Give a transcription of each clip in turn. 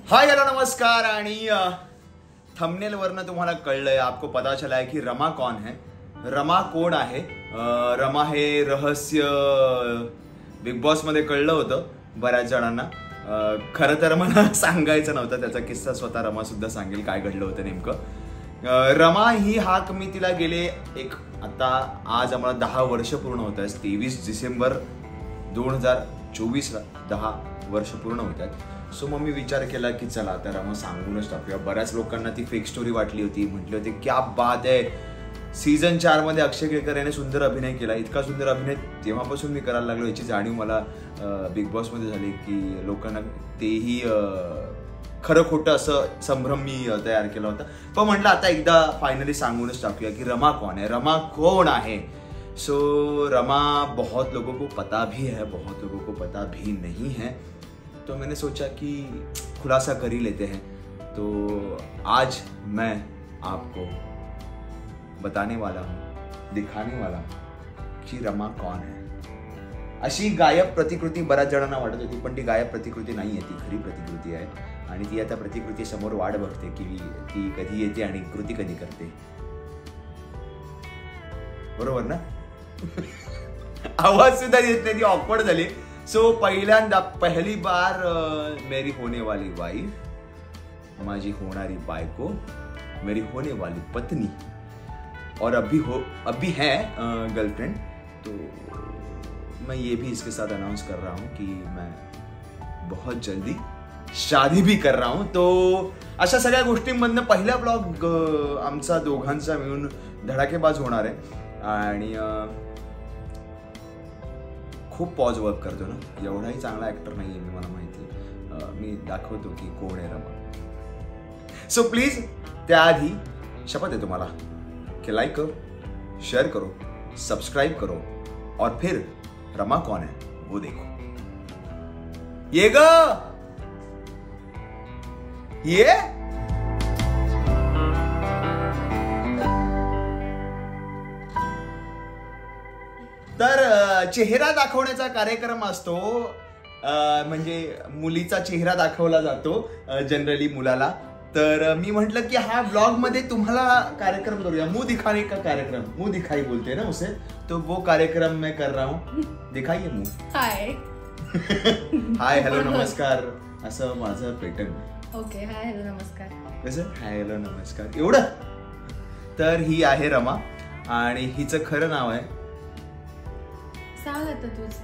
Hi hello नमस्कार। आणि thumbnail वरनं तुम्हाला कळलंय, आपको पता चला है कि रमा कौन है, रमा कोण आहे। रमा हे रहस्य बिग बॉस मध्ये कळलं होतं बऱ्याच जणांना। खरं तर मला सांगायचं नव्हतं, त्याचा किस्सा स्वतः रमा सुद्धा सांगेल काय घडलं होतं नेमकं। रमा ही हाक मी तिला गेले आता आज आम्हाला 10 वर्ष पूर्ण होत आहेत। 23 डिसेंबर 2024 ला 10 वर्ष पूर्ण होत आहेत। सो मग मी विचार केला की चला आता रमा सांगूनच टाकूया। बऱ्याच लोकांना ती फेक स्टोरी वाटली होती, म्हटले होते क्या बात आहे, सीझन 4 मध्ये अक्षय केळकर याने सुंदर अभिनय केला। इतका सुंदर अभिनय तेव्हापासून मी करायला लागलो, याची जाणीव मला बिग बॉस मध्ये झाली की लोकांना तेही खरं खोटं असं संभ्रम मी तयार केला होता। पण म्हटलं आता एकदा फायनली सांगूनच टाकूया की रमा कौन है, रमा कौन आहे। सो रमा बहुत लोगों को पता भी है, बहुत लोगों को पता भी नहीं है, तो मैंने सोचा कि खुलासा कर ही लेते हैं। तो आज मैं आपको बताने वाला हूँ, दिखाने वाला हूँ कि रमा कौन है। अशी गायब प्रतिकृती बऱ्याच जणांना वाटत होती, पण ती गायब प्रतिकृती नाही आहे, ती खरी प्रतिकृती आहे। आणि ती आता प्रतिकृती समोर वाट बघते की ती कधी येते आणि कृती कधी करते, बरोबर ना? आवाज सुद्धा येत नाही, ती ऑकवर्ड झाली। सो पहिल्यांदा पहली बार मेरी होने वाली वाइफ, माझी होणारी बायको, मेरी होने वाली पत्नी और अभी है गर्लफ्रेंड। तो मैं ये भी इसके साथ अनाउंस कर रहा हूँ कि मैं बहुत जल्दी शादी भी कर रहा हूँ। तो अशा सगळ्या गोष्टींमधनं पहिला ब्लॉग आमचा दोघांचा मिळून धडाकेबाज होणार आहे। आणि खूप पॉज वर्क करतो ना, एवढाही चांगला ऍक्टर नाहीये मी, मला माहिती। मी दाखवतो की कोण आहे रमा। सो प्लीज त्याआधी शपथ आहे तुम्हाला कि लाइक करो, शेयर करो, सब्सक्राइब करो और फिर रमा कौन है वो देखो। ये ये तर चेहरा दाखवण्याचा कार्यक्रम असतो, म्हणजे मुलीचा चेहरा दाखवला जातो जनरली मुलाला। तर मी म्हटलं की हा ब्लॉग मध्ये तुम्हाला कार्यक्रम करूया, मुंह दिखाने का कार्यक्रम, मुंह दिखाई बोलते हैं ना उसे, तो वो कार्यक्रम मैं कर रहा हूँ। दिखाइए मुंह। हाय हाय हेलो नमस्कार असं माझं पेटर्न। ओके, हाय हेलो नमस्कार कसं हाय हेलो नमस्कार एवढं। तर ही आहे रमा आणि हिचं खरं नाव आहे, सांग आता तूच,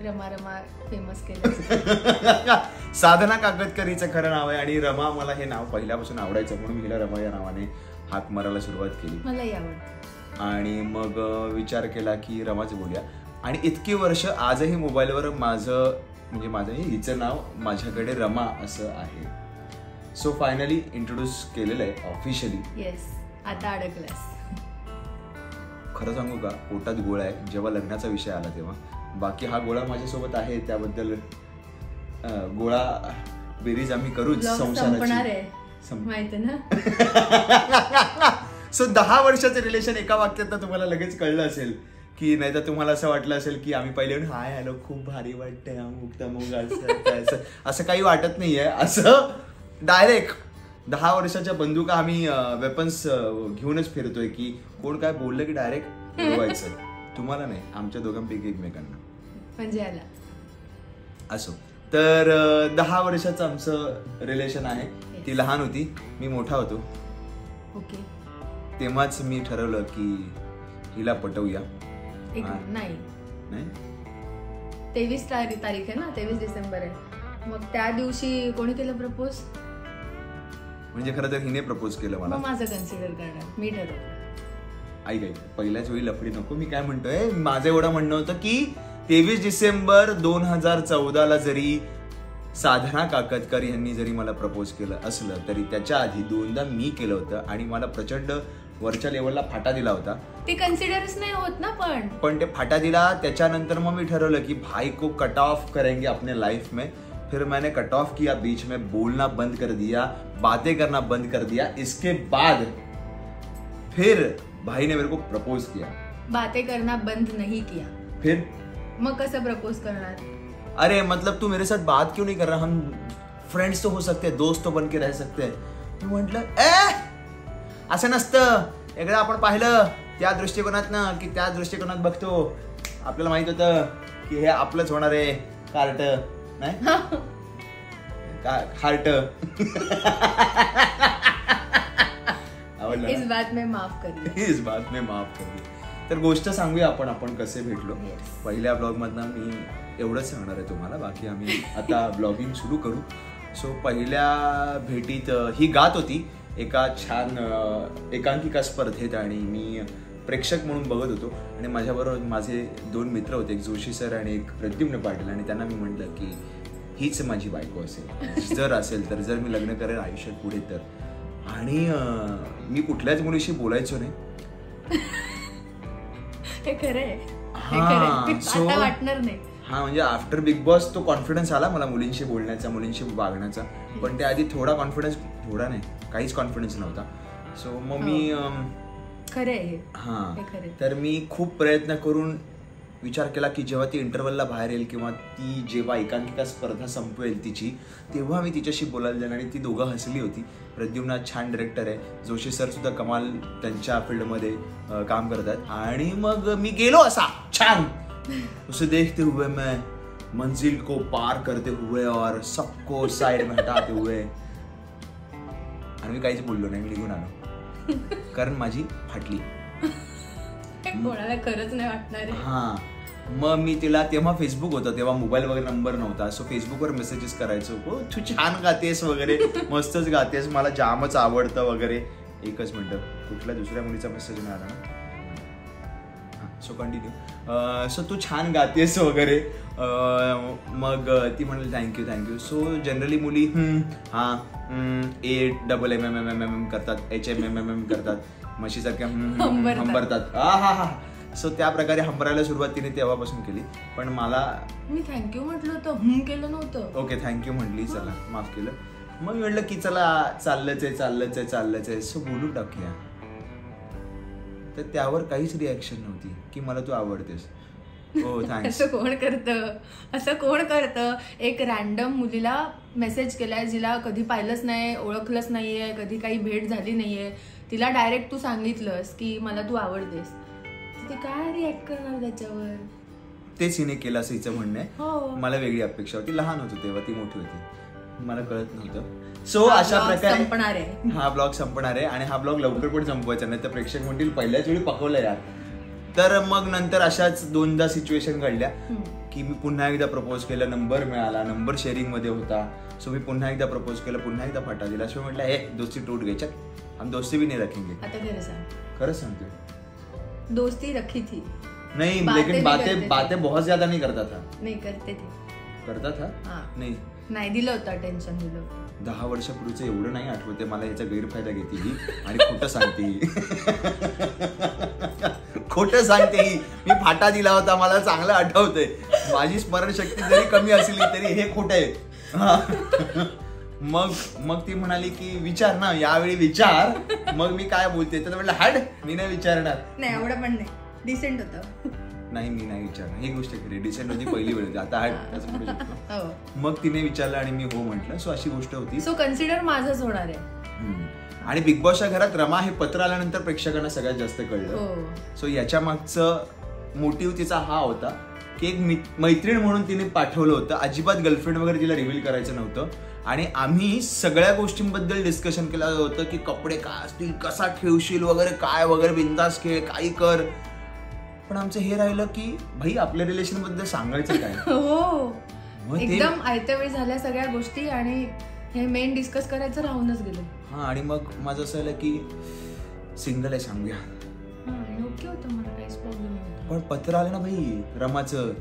रमा रमा फेमस केलं। साधना काकतकर हिचं खरं नाव आहे आणि रमा मला हे नाव पहिल्यापासून आवडायचं म्हणून मी हिला रमा या नावाने हाक मारायला सुरुवात केली। मलाही आवडतं। आणि मग विचार केला की रमाच बोलूया। आणि इतकी वर्ष आजही मोबाईलवर माझं हिचं नाव माझ्याकडे रमा असं आहे। सो फायनली इंट्रोड्यूस केलेलं आहे ऑफिशियली। येस, आता अडकलास। खरं सांगू का, पोटात गोळा आहे जेव्हा लग्नाचा विषय आला तेव्हा। बाकी हा गोळा माझ्यासोबत आहे, त्याबद्दल गोळा बेरीज आम्ही करूच संसाराची, माहिती ना। सो 10 वर्षाचं रिलेशन एका वाक्यात तुम्हाला लगेच कळलं असेल की, नाही तर तुम्हाला असं वाटलं असेल की आम्ही पहिले हाय हॅलो खूप भारी वाटतंय अमुक असं काही वाटत नाहीये। असं डायरेक्ट 10 वर्षाच्या बंदुका आम्ही वेपन्स घेऊनच फिरतोय की कोण काय बोललं की डायरेक्ट बोलवायचं। तुम्हाला नाही, आमच्या दोघांपैकी एकमेकांना म्हणजे आला असो। तर 10 वर्षाचं आमचं रिलेशन आहे। ती लहान होती, मी मोठा होतो। ओके, तेव्हाच मी ठरवलं की हिला पटवूया। नाही 23 तारीख आहे ना, 23 डिसेंबर आहे। मग त्या दिवशी कोणी केलं प्रपोज? म्हणजे खरं तर हिने प्रपोज केलं मला। माझं कन्सिडर करणार, मी ठरवलं। ऐक पहिल्याच वेळी लफडी नको। मी काय म्हणतोय, माझं एवढं म्हणणं होतं की 23 डिसेंबर 2014 जरी साधना काकतकर यांनी जरी मला प्रपोज केलं असलं तरी त्याच्या आधी 2दा मी केलं होतं आणि मला प्रचंड वरच्या लेवलला फाटा दिला होता। ते कन्सिडरच नाही होत ना, पण ते फाटा दिला। त्याच्यानंतर मग मी ठरवलं की भाई को कट ऑफ करेंगे अपने लाइफ में। फिर मैंने कट ऑफ किया, बीच में बोलना बंद कर दिया, बातें करना बंद कर दिया। इसके बाद फिर भाई ने मेरे को प्रपोज किया। बातें करना बंद नहीं किया, फिर मग कसं प्रपोज करणार? अरे मतलब तू मेरे साथ बात क्यों नहीं कर रहा, हम फ्रेंड्स तो हो सकते हैं, दोस्त तो बन के रह सकते हैं. मी म्हटलं असं नसतं. एकदा आपण पाहिलं त्या दृष्टिकोनातनं की त्या दृष्टिकोनात बघतो, आपल्याला माहित होतं की हे आपलंच होणार आहे. कार्ट नाही हार्ट. इस बात में माफ करिए. तर गोष्ट सांगूया आपण कसे भेटलो. पहिल्या ब्लॉग मधनं मी एवढंच सांगणार आहे तुम्हाला, बाकी आम्ही आता ब्लॉगिंग सुरू करू. सो पहिल्या भेटीत ही गात होती एका छान एकांकिका स्पर्धेत आणि मी प्रेक्षक म्हणून बघत होतो. आणि माझ्याबरोबर माझे 2 मित्र होते, एक जोशी सर आणि एक प्रद्युम्न पाटील. आणि त्यांना मी म्हटलं की हीच माझी बायको असेल, जर असेल तर, जर मी लग्न करेन आयुष्यात पुढे तर. आणि मी कुठल्याच मुलीशी बोलायचो नाही. हे खरंय, आता वाटणार नाही. म्हणजे आफ्टर बिग बॉस तो कॉन्फिडन्स आला मला मुलींशी बोलण्याचा, मुलींशी वागण्याचा. पण त्याआधी थोडा कॉन्फिडन्स, थोडा नाही काहीच कॉन्फिडन्स नव्हता. सो मग मी तर मी खूप प्रयत्न करून विचार केला की जेव्हा ती इंटरव्हलला बाहेर येईल किंवा ती जेव्हा एकांकिका स्पर्धा संपवेल तिची, तेव्हा मी तिच्याशी बोलायला जाईल. आणि ती दोघं हसली होती. प्रद्युम्न छान डिरेक्टर आहे, जोशी सर सुद्धा कमाल त्यांच्या फील्डमध्ये काम करतात. आणि मग मी गेलो असा छान, उसे देखते हुए मैं मंजिल को पार करते हुए और सबको साइड में हटाते हुए. आणि मी काहीच बोललो नाही, मी निघून आलो कारण माझी फाटली. कोणाला खरंच नाही वाटणार. मग मी तिला, तेव्हा फेसबुक होतं, तेव्हा मोबाईल वगैरे नंबर नव्हता. सो फेसबुकवर मेसेजेस करायचो, तू छान गातेस वगैरे, मस्तच गातेस, मला जामच आवडतं वगैरे. एकच मिनिट, कुठल्या दुसऱ्या मुलीचा मेसेज नाही आला ना. So continue. सो तू छान गातेस वगैरे. मग ती म्हणाली थँक्यू. सो जनरली मुली AMMM करतात, HMMM करतात, म्हशीसारख्या हंबरतात. सो त्या प्रकारे हंबरायला सुरुवात तिने तेव्हापासून केली. पण मला, मी थँक्यू म्हटलं होतं, केलं नव्हतं. ओके थँक्यू म्हटली, चला माफ केलं. मग मी म्हटलं की चला चाललंच आहे सो बोलून टाकूया. तर त्यावर काहीच रिॲक्शन नव्हती की मला तू आवडतेस. हो थँक्स. असं कोण करतं. एक रॅन्डम मुलीला मेसेज केलाय, जिला कधी पाहिलंच नाही, ओळखलंच नाहीये, कधी काही भेट झाली नाहीये, तिला डायरेक्ट तू सांगितलंस की मला तू आवडतेस, ती काय रिॲक्ट करणार त्याच्यावर. तेच हिने केलं असं हिचं म्हणणं आहे. मला वेगळी अपेक्षा होती. लहान होतो तेव्हा, ती मोठी होती, मला कळत नव्हतं. सो अशा प्रकारे हा ब्लॉग संपणार आहे. आणि हा ब्लॉग लवकर पण संपवायचा, नाही तर प्रेक्षक म्हणतील पहिल्याच वेळी पकवलं यार. तर मग नंतर अशाच 2दा सिच्युएशन घडल्या की मी पुन्हा एकदा प्रपोज केलं, नंबर मिळाला, नंबर शेअरिंग मध्ये होता. सो मी पुन्हा एकदा प्रपोज केलं, पुन्हा एकदा फाटा दिला. सो म्हटलं हे दोस्ती टूट गई, हम दोस्ती भी नहीं रखेंगे. आता खरंच सांगते, दोस्ती रखी थी नहीं, लेकिन बातें बहुत ज्यादा नहीं करता था. नहीं करते थे. करता था नाही दिलं होतं टेन्शन दिलं. 10 वर्षापूर्वीचं एवढं नाही आठवते मला. याचा गैरफायदा घेते ही आणि खोटं सांगते ही. खोटं सांगते ही. मी फाटा दिला होता, मला चांगलं आठवतंय. माझी स्मरणशक्ती जरी कमी असली तरी हे खोटं आहे. मग ती म्हणाली की विचार ना, यावेळी विचार. मग मी काय बोलते तर म्हटलं हाड, मी नाही विचारणार. नाही एवढं पण नाही, डिसेंट होतं. नाही मी नाही विचारणार, ही गोष्ट खरी. डिसेंट होती पहिली वेळ, आता हाड असं म्हणू शकतो. मग तिने विचारलं आणि मी हो म्हटलं. सो अशी गोष्ट होती. सो कन्सिडर माझंच होणार आहे. आणि बिग बॉसच्या घरात रमा हे पत्र आल्यानंतर प्रेक्षकांना सगळ्यात जास्त कळलं. सो याच्या मागचं मोटिव्ह तिचा हा होता की एक मैत्रीण म्हणून तिने पाठवलं होतं. अजिबात गर्लफ्रेंड वगैरे तिला रिव्हील करायचं नव्हतं. आणि आम्ही सगळ्या गोष्टींबद्दल डिस्कशन केलं होतं की कपडे काय असतील, कसा ठेवशील वगैरे, काय वगैरे, बिंदास खेळ, काही कर. पण आमचं हे राहिलं की भाई आपल्या रिलेशन बद्दल सांगायचं काय. हो एकदम आयत्या वेळी झाल्या सगळ्या गोष्टी आणि हे मेन डिस्कस करायचं राहूनच गेलो. आणि मग माझं असं झालं की सिंगल आहे सांगूया. ओके होतं, मला काहीच प्रॉब्लेम नव्हता. पण पत्र आलं ना भाई रमाचं.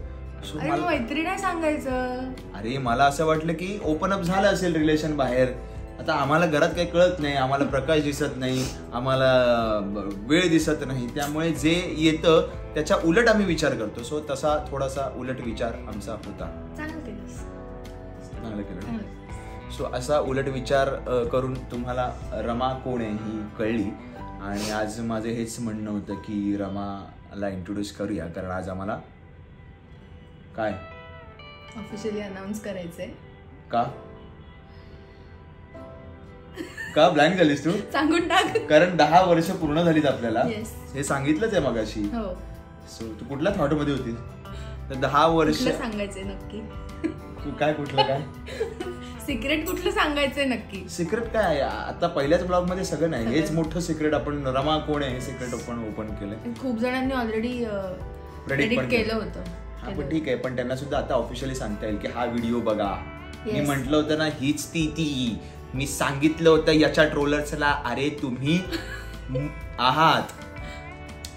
मैत्री नाही सांगायचं. अरे मला असं वाटलं की ओपन अप झालं असेल रिलेशन बाहेर. आता आम्हाला घरात काही कळत नाही, आम्हाला प्रकाश दिसत नाही, आम्हाला वेळ दिसत नाही, त्यामुळे जे येतं त्याच्या उलट आम्ही विचार करतो. सो तसा थोडासा उलट विचार आमचा होता. चांगलं केलं. सो असा उलट विचार करून तुम्हाला रमा कोण आहे ही कळली. आणि आज माझं हेच म्हणणं होतं की रमाला इंट्रोड्यूस करूया, कारण आज आम्हाला काय ऑफिशियली अनाउन्स करायचंय. का का ब्लँक झालीस तू? सांगून टाक. कारण 10 वर्ष पूर्ण झालीत आपल्याला. Yes. हे सांगितलंच आहे मगाशी. हो. सो तू कुठल्या थॉट मध्ये होती? तर 10 वर्ष कुठलं सांगायचंय नक्की? काय कुठलं काय सिक्रेट कुठलं सांगायचंय नक्की? सिक्रेट काय आहे? आता पहिल्याच ब्लॉग मध्ये सगळं नाही. हेच मोठं सिक्रेट आपण रमा कोण आहे हे सिक्रेट आपण ओपन केलंय. खूप जणांनी ऑलरेडी प्रेडिक्ट केलं होतं. हा पण ठीक आहे, पण त्यांना सुद्धा आता ऑफिशियली सांगता येईल की हा व्हिडिओ बघा. मी म्हंटल होतं ना हीच ती मी सांगितलं होतं याच्या ट्रोलर्सला अरे तुम्ही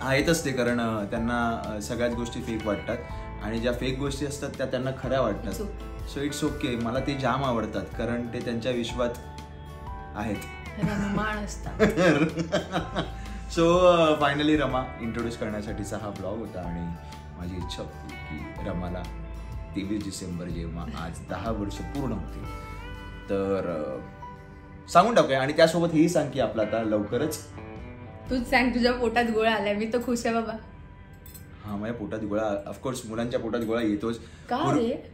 आहेतच ते, कारण त्यांना सगळ्याच गोष्टी फेक वाटतात आणि ज्या फेक गोष्टी असतात त्या त्यांना खऱ्या वाटतात. So it's okay. मला ते जाम आवडतात कारण ते त्यांच्या विश्वात आहेत. सो फायनली रमा इंट्रोड्यूस करण्यासाठीचा हा ब्लॉग होता आणि माझी इच्छा होती की रमाला 23 डिसेंबर जेव्हा आज 10 वर्ष पूर्ण होतील तर सांगून टाकूया. आणि त्यासोबत हेही सांग की आपला आता लवकरच तूच सांग तुझ्या पोटात गोळा आलाय. मी तर खुश आहे बाबा. हा माझ्या पोटात गोळा ऑफकोर्स मुलांच्या पोटात गोळा येतोच.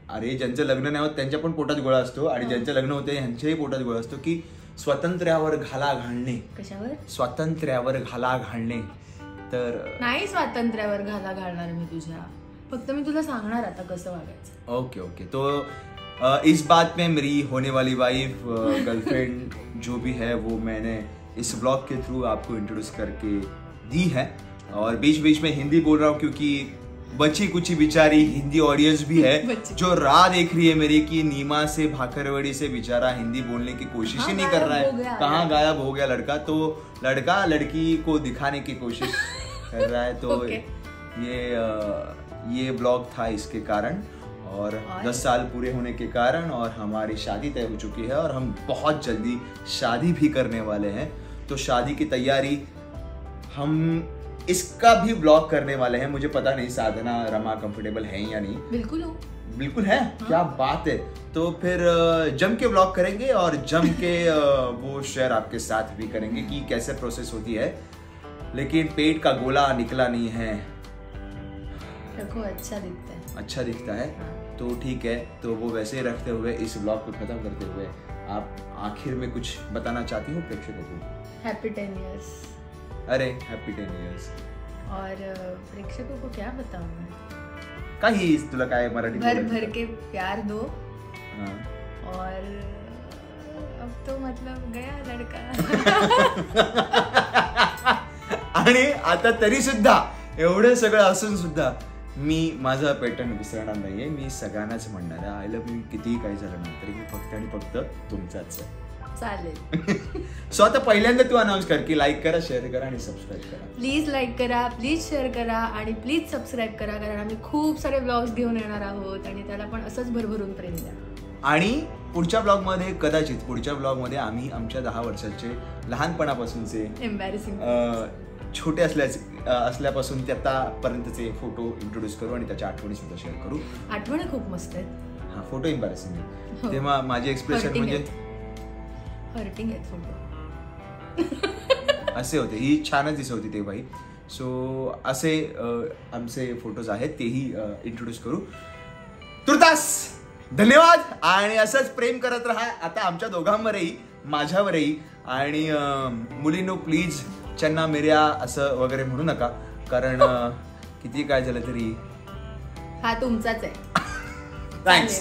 अरे ज्यांचं लग्न नाही होत त्यांच्या पण पोटात गोळा असतो आणि ज्यांचं लग्न होते यांच्याही पोटात गोळा असतो की स्वातंत्र्यावर घाला घालणे. कशावर? स्वातंत्र्यावर घाला घालणे. तर नाही स्वातंत्र्यावर घाला घालणार मी तुझ्या, फक्त मी तुला सांगणार आता कसं वागायचं. ओके. तो इस बात में मेरी होने वाली वाइफ गर्लफ्रेंड जो भी है वो मैंने इस ब्लॉग के थ्रू आपको इंट्रोड्यूस करके दी है. और बीच बीच में हिंदी बोल रहा हूँ क्योंकि बची कुची बेचारी हिंदी ऑडियंस भी है जो राह देख रही है मेरी कि नीमा से भाकरवड़ी से बेचारा हिंदी बोलने की कोशिश ही नहीं कर रहा है. कहाँ गायब हो गया लड़का. तो लड़का लड़की को दिखाने की कोशिश कर रहा है. तो ये ब्लॉग था इसके कारण और 10 साल पूरे होने के कारण और हमारी शादी तय हो चुकी है और हम बहुत जल्दी शादी भी करने वाले हैं. तो शादी की तैयारी हम इसका भी ब्लॉग करने वाले हैं. मुझे पता नहीं साधना रमा कंफर्टेबल है या नहीं. बिल्कुल है. क्या बात है. तो फिर जम के ब्लॉग करेंगे और जम के वो शेयर आपके साथ भी करेंगे कि कैसे प्रोसेस होती है. लेकिन पेट का गोला निकला नहीं है. देखो अच्छा दिखता है. तो ठीक है. तो वो वैसे ही रखते हुए इस ब्लॉग को खत्म करते हुए आप आखिर में कुछ बताना चाहती हूँ प्रेक्षकों को? Happy 10 years. अरे हैप्पी 10 इयर्स. और प्रेक्षकों को क्या बताऊं मैं? काही तुला काय मराठी भर के प्यार दो. और अब तो मतलब गया लड़का. आणि आता तरी सुद्धा एवढं सगळं असून सुद्धा मी माझा पॅटर्न विसरणार नाहीये. मी सगळ्यांनाच म्हणणार आहे आय लव्ह यू. कितीही काही झालं ना तरी मी फक्त आणि फक्त तुमचाच आहे. चालेल. सो आता पहिल्यांदा तू अनाउन्स कर की लाईक करा, शेअर करा आणि सबस्क्राईब करा. प्लीज लाईक करा, प्लीज शेअर करा आणि प्लीज सबस्क्राईब करा कारण आम्ही खूप सारे ब्लॉग्स घेऊन येणार आहोत आणि त्याला पण असंच भरभरून प्रेम द्या. आणि पुढच्या ब्लॉग मध्ये कदाचित पुढच्या ब्लॉग मध्ये आम्ही आमच्या 10 वर्षाचे लहानपणापासूनचे एम्बॅरेसिंग छोटे असल्यापासून ते आतापर्यंतचे फोटो इंट्रोड्यूस करू आणि त्याच्या आठवणी सुद्धा शेअर करू. आठवणी खूप मस्त आहेत. हा फोटो एम्बॅरेसिंग. तेव्हा माझे एक्सप्रेशन म्हणजे हर्टिंग आहेत फोटो. असे होते. ही छानच दिसत होती ते बाई. सो असे आमचे फोटोज आहेत तेही इंट्रोड्यूस करू. तुर्तास धन्यवाद आणि असंच प्रेम करत राहा आता आमच्या दोघांवरही माझ्यावरही. आणि मुलींनो प्लीज चन्ना मिर्या असं वगैरे म्हणू नका कारण किती काय झालं तरी हा तुमचाच आहे. थँक्स.